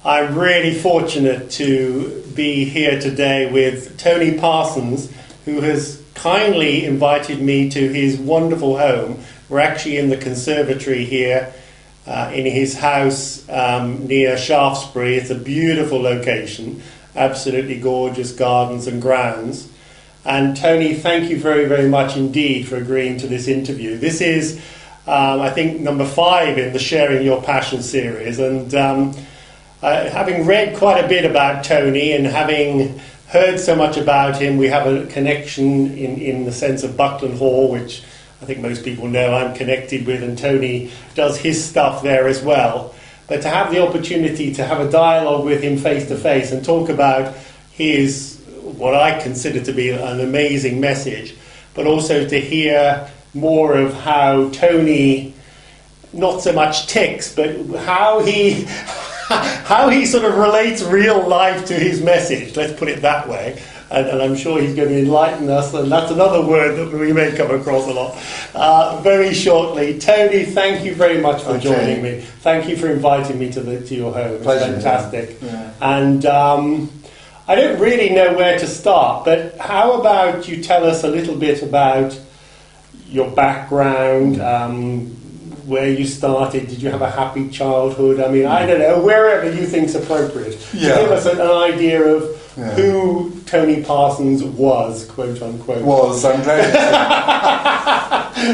I'm really fortunate to be here today with Tony Parsons, who has kindly invited me to his wonderful home. We're actually in the conservatory here in his house near Shaftesbury. It's a beautiful location, absolutely gorgeous gardens and grounds. And Tony, thank you very, very much indeed for agreeing to this interview. This is, I think, number 5 in the Sharing Your Passion series. And having read quite a bit about Tony and having heard so much about him, we have a connection in the sense of Buckland Hall, which I think most people know I'm connected with, and Tony does his stuff there as well. But to have the opportunity to have a dialogue with him face to face and talk about his, what I consider to be an amazing message, but also to hear more of how Tony, not so much ticks, but how he sort of relates real life to his message, let's put it that way. And I'm sure he's going to enlighten us, and that's another word that we may come across a lot very shortly. Tony, thank you very much for joining me. Thank you for inviting me to your home. It's Pleasure, fantastic. Yeah. And I don't really know where to start, but how about you tell us a little bit about your background, where you started? Did you have a happy childhood? I mean, I don't know, wherever you think's appropriate. Yeah. Give us an idea of who Tony Parsons was, quote unquote. I'm glad.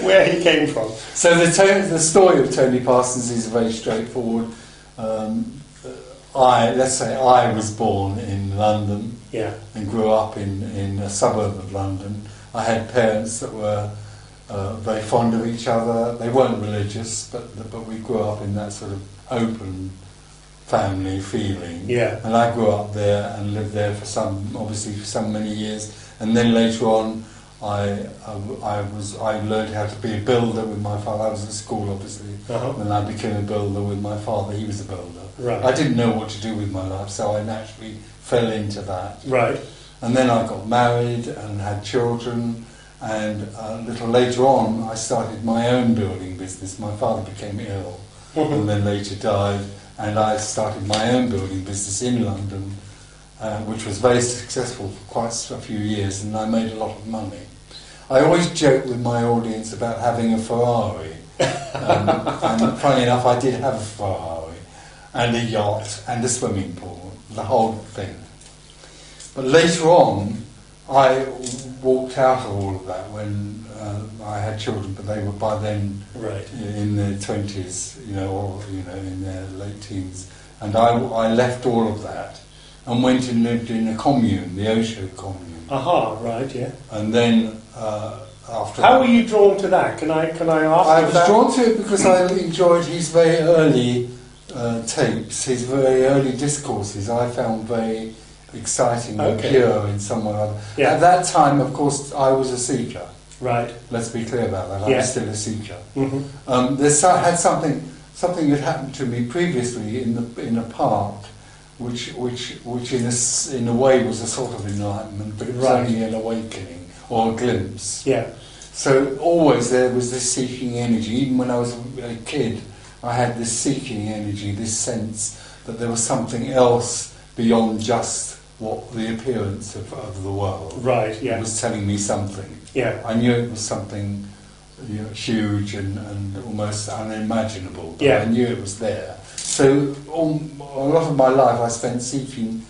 Where he came from. So the story of Tony Parsons is very straightforward. Let's say I was born in London and grew up in a suburb of London. I had parents that were very fond of each other. They weren't religious, but we grew up in that sort of open family feeling. Yeah. And I grew up there and lived there for some many years. And then later on, I learned how to be a builder with my father. I was at school, obviously, and I became a builder with my father. He was a builder. Right. I didn't know what to do with my life, so I naturally fell into that. Right. And then I got married and had children. And a little later on, I started my own building business. My father became ill and then later died, and I started my own building business in London, which was very successful for quite a few years, and I made a lot of money. I always joke with my audience about having a Ferrari, and funny enough, I did have a Ferrari, and a yacht, and a swimming pool, the whole thing. But later on, I walked out of all of that when I had children, but they were by then in their 20s, or in their late teens, and I left all of that and went and lived in a commune, the Osho commune. Right, yeah. And then after how were you drawn to that? Can I ask? I was drawn to it because I enjoyed his very early tapes, his very early discourses. I found very exciting and pure in some way or other. Yeah. At that time, of course, I was a seeker. Right. Let's be clear about that. I was still a seeker. Had something had happened to me previously in a park, which in a way was a sort of enlightenment, but it was only an awakening or a glimpse. Yeah. So always there was this seeking energy. Even when I was a kid, I had this seeking energy, this sense that there was something else beyond just what the appearance of the world. Right, yeah. It was telling me something. Yeah. I knew it was something huge and almost unimaginable, but I knew it was there. So a lot of my life I spent seeking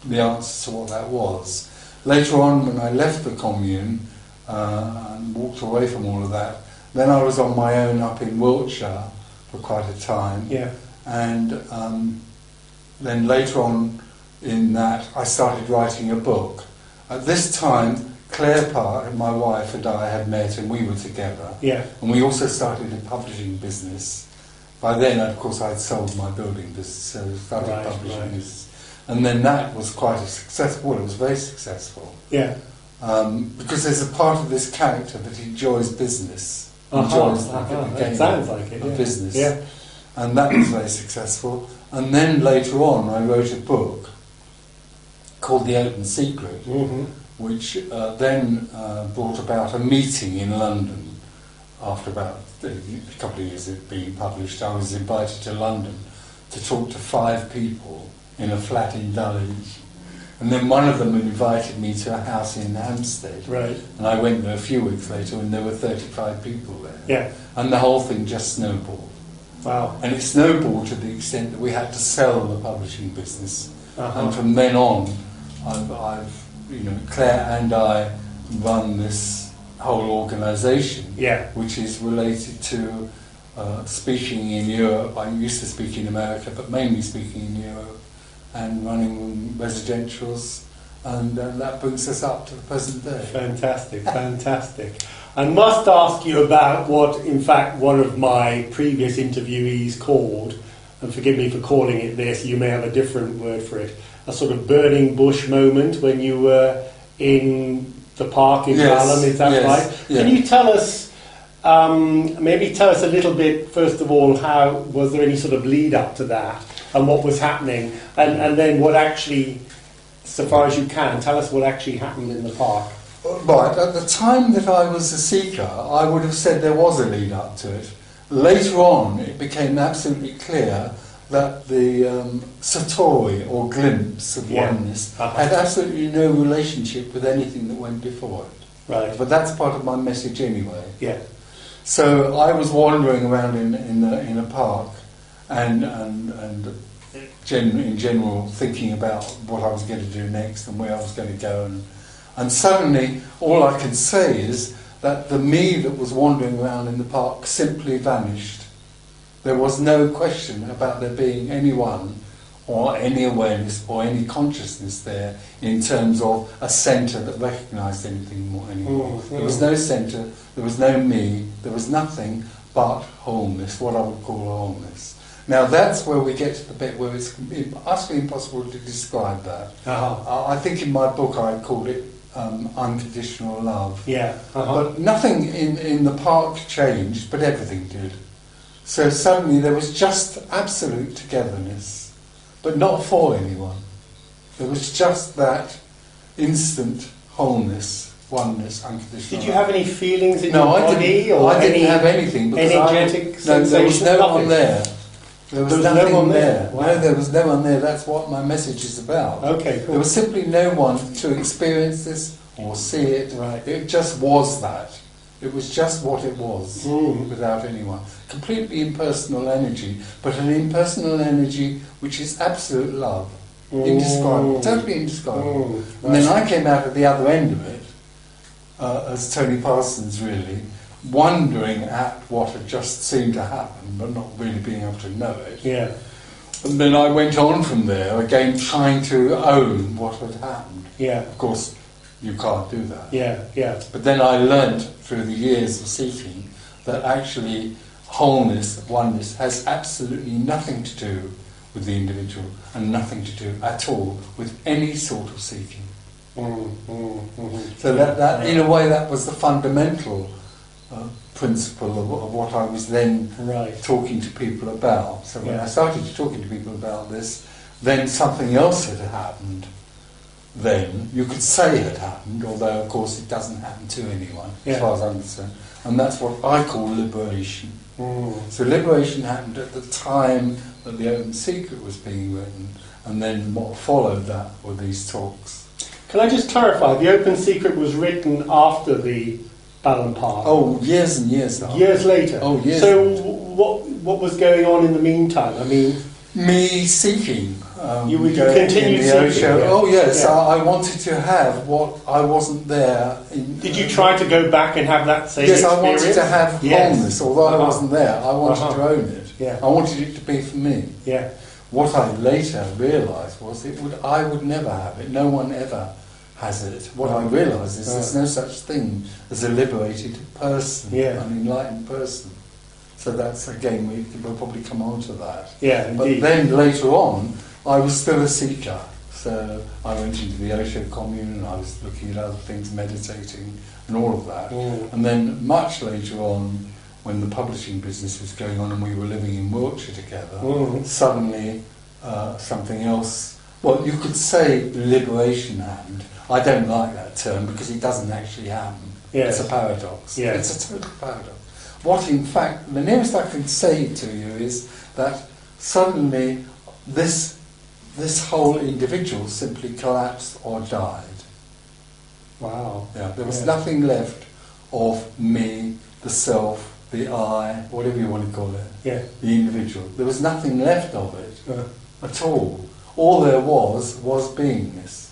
the answer to what that was. Later on, when I left the commune and walked away from all of that, then I was on my own up in Wiltshire for quite a time. Yeah. And then later on in that, I started writing a book. At this time, Claire Park, my wife, and I had met, and we were together. Yeah. And we also started a publishing business. By then, of course, I'd sold my building business, so I started publishing business. And then that was quite a successful. It was very successful. Yeah. Because there's a part of this character that enjoys business. Enjoys the game. It sounds like it. Of business. Yeah. And that was very successful. And then later on, I wrote a book called The Open Secret, which then brought about a meeting in London. After about a couple of years of being published, I was invited to London to talk to 5 people in a flat in Dulwich. And then one of them invited me to a house in Hampstead. Right. And I went there a few weeks later and there were 35 people there. Yeah. And the whole thing just snowballed. Wow. And it snowballed to the extent that we had to sell the publishing business. Uh-huh. And from then on, I've Claire and I run this whole organisation, which is related to speaking in Europe. I used to speak in America, but mainly speaking in Europe, and running residentials, and that brings us up to the present day. Fantastic, fantastic. I must ask you about what, in fact, one of my previous interviewees called, and forgive me for calling it this, you may have a different word for it, a sort of burning bush moment when you were in the park in Balham, is that right? Yeah. Can you tell us, maybe tell us a little bit, first of all, how, was there any sort of lead up to that, and what was happening, and then what actually, so far as you can, tell us what actually happened in the park. Right, at the time that I was a seeker, I would have said there was a lead up to it. Later on, it became absolutely clear that the satori, or glimpse of oneness, had absolutely no relationship with anything that went before it. Right. But that's part of my message anyway. Yeah. So I was wandering around in a park, and in general thinking about what I was going to do next and where I was going to go, and suddenly all I can say is that the me that was wandering around in the park simply vanished. There was no question about there being anyone or any awareness or any consciousness there in terms of a centre that recognised anything more anymore. There was no centre, there was no me, there was nothing but wholeness, what I would call wholeness. Now that's where we get to the bit where it's utterly impossible to describe that. I think in my book I called it unconditional love. But nothing in the park changed, but everything did. So suddenly there was just absolute togetherness, but not for anyone. There was just that instant wholeness, oneness, unconditional Did you have any feelings in your body? I didn't have anything, because energetic sensations? There was no one there. There was nothing no one there. Wow. No, there was no one there. That's what my message is about. Okay, cool. There was simply no one to experience this or see it. Right. It just was that. It was just what it was, without anyone. Completely impersonal energy, but an impersonal energy which is absolute love. Indescribable, totally indescribable. And then I came out at the other end of it, as Tony Parsons really, wondering at what had just seemed to happen, but not really being able to know it. Yeah. And then I went on from there, again trying to own what had happened. Yeah. Of course, you can't do that. Yeah, yeah. But then I learnt through the years of seeking that actually wholeness, oneness, has absolutely nothing to do with the individual and nothing to do at all with any sort of seeking. So that in a way that was the fundamental principle of what I was then talking to people about. So when I started talking to people about this, then something else had happened. Then you could say had happened, although of course it doesn't happen to anyone, as far as I'm concerned. And that's what I call liberation. So liberation happened at the time that The Open Secret was being written, and then what followed that were these talks. Can I just clarify, The Open Secret was written after the Balham Park? Oh, years and years after. Years later? Oh, years. So what was going on in the meantime? I mean... Me seeking. You continued seeking? Oh yes, I wanted to have what I wasn't there. Did you try to go back and have that same experience? Yes, I wanted to have wholeness, although I wasn't there. I wanted to own it. Yeah. I wanted it to be for me. Yeah. What I later realised was I would never have it. No one ever has it. What I realised is there's no such thing as a liberated person, an enlightened person. So that's, again, we'll probably come on to that. Yeah, but indeed. then later on, I was still a seeker. So I went into the Osho commune and I was looking at other things, meditating and all of that. And then much later on, when the publishing business was going on and we were living in Wiltshire together, suddenly something else, well, you could say liberation happened. I don't like that term because it doesn't actually happen. Yes. It's a paradox. Yes. It's a total paradox. What in fact, the nearest I can say to you is that suddenly this whole individual simply collapsed or died. Wow. Yeah, there was nothing left of me, the self, the I, whatever you want to call it, yeah. the individual. There was nothing left of it at all. All there was beingness.